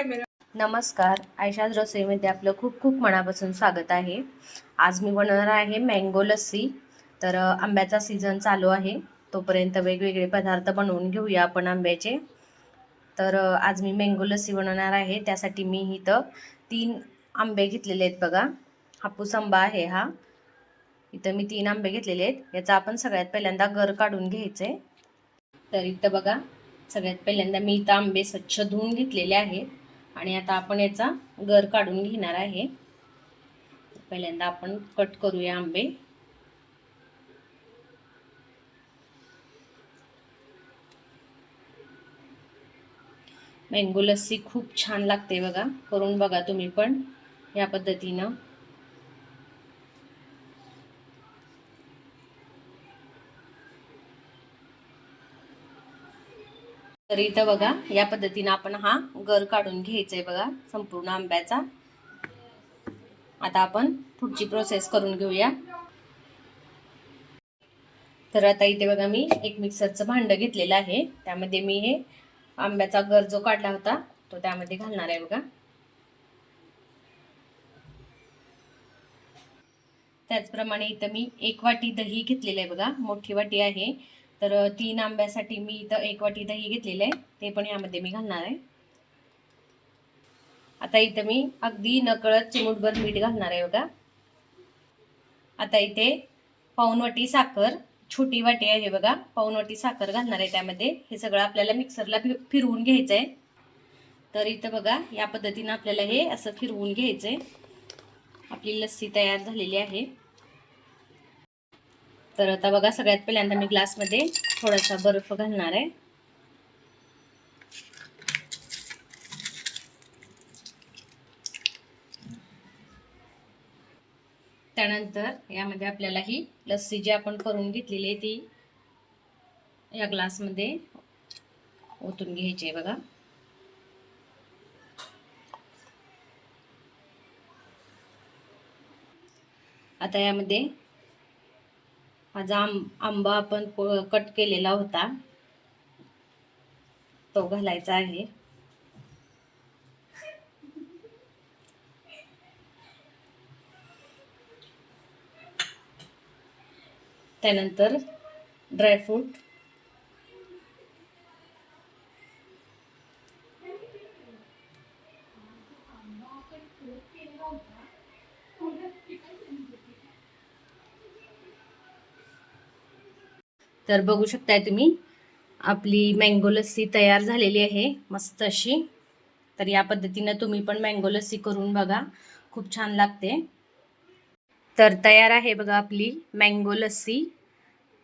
नमस्कार, आयशाज रसोईमध्ये आपलं खूप खूप मनापासून स्वागत आहे। आज मी बनवणार आहे मँगो लस्सी। तर आंब्याचा सीझन चालू आहे, तोपर्यंत वेगवेगळे पदार्थ बनवून घेऊया आपण आंब्याचे। तर आज मी मँगो लस्सी बनवणार आहे। त्यासाठी मी इथं 3 आंबे घेतलेले आहेत बघा। हापूस आंबा आहे हा। इथं मी 3 आंबे घेतलेले आहेत। याचा आपण सगळ्यात पहिल्यांदा गर काढून घ्यायचे। तर इथं बघा, सगळ्यात पहिल्यांदा मी इथं आंबे स्वच्छ धुवून घेतलेले आहेत आणि आता आपण याचा गर काढून घेणार आहे। पहिल्यांदा आपण कट करूया आंबे। मँगो लस्सी खूप छान लागते बघा, करून बघा तुम्ही पण या पद्धतीनं। तर इथं बघा, या पद्धतीनं आपण हा गर काढून घ्यायचा आहे बघा संपूर्ण आंब्याचा। आता आपण पुढची प्रोसेस करून घेऊया। तर आता इथे बघा, मी एक मिक्सरचं भांडं घेतलेलं आहे। त्यामध्ये मी हे आंब्याचा गर जो काढला होता तो त्यामध्ये घालणार आहे बघा। त्याचप्रमाणे इथं मी 1 वाटी दही घेतलेलं आहे बघा, मोठी वाटी आहे। तर 3 आंब्यासाठी मी इथं 1 वाटी दही घेतलेलं आहे, ते पण यामध्ये मी घालणार आहे। आता इथं मी अगदी नकळत चिमूटभर मीठ घालणार आहे बघा। आता इथे पाऊण वाटी साखर, छोटी वाटी आहे बघा, पाऊण वाटी साखर घालणार आहे त्यामध्ये। हे सगळं आपल्याला मिक्सरला फिरवून घ्यायचं आहे। तर इथं बघा, या पद्धतीनं आपल्याला हे असं फिरवून घ्यायचंय। आपली लस्सी तयार झालेली आहे। तर आता बघा, सगळ्यात पहिल्यांदा मी ग्लासमध्ये थोडासा बर्फ घालणार आहे। त्यानंतर यामध्ये आपल्याला ही लस्सी जी आपण करून घेतलेली आहे ती या ग्लासमध्ये ओतून घ्यायची आहे बघा। आता यामध्ये माझा आंबा आपण कट केलेला होता तो घालायचा आहे। त्यानंतर ड्रायफ्रूट, तर बघू शकताय तुम्ही, आपली मँगो लस्सी तयार झालेली आहे मस्त अशी। तर या पद्धतीने तुम्ही पण मँगो लस्सी करून बघा, खूप छान लागते। तर तयार आहे बघा आपली मँगो लस्सी,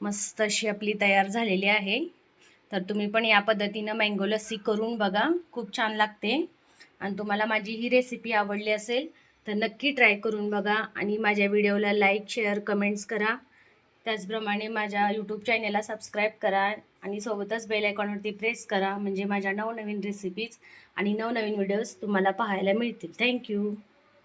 मस्त अशी आपली तयार झालेली आहे। तर तुम्ही पण या पद्धतीने मँगो लस्सी करून बघा, खूप छान लागते। आणि तुम्हाला माझी ही रेसिपी आवडली असेल तर नक्की ट्राय करून बघा आणि माझ्या व्हिडिओला लाईक, शेअर, कमेंट्स करा। त्याचप्रमाणे माझ्या यूट्यूब चॅनलला सबस्क्राईब करा आणि सोबतच बेल आयकॉनवरती प्रेस करा, म्हणजे माझ्या नवनवीन रेसिपीज आणि नवनवीन व्हिडिओज तुम्हाला पाहायला मिळतील। थँक्यू।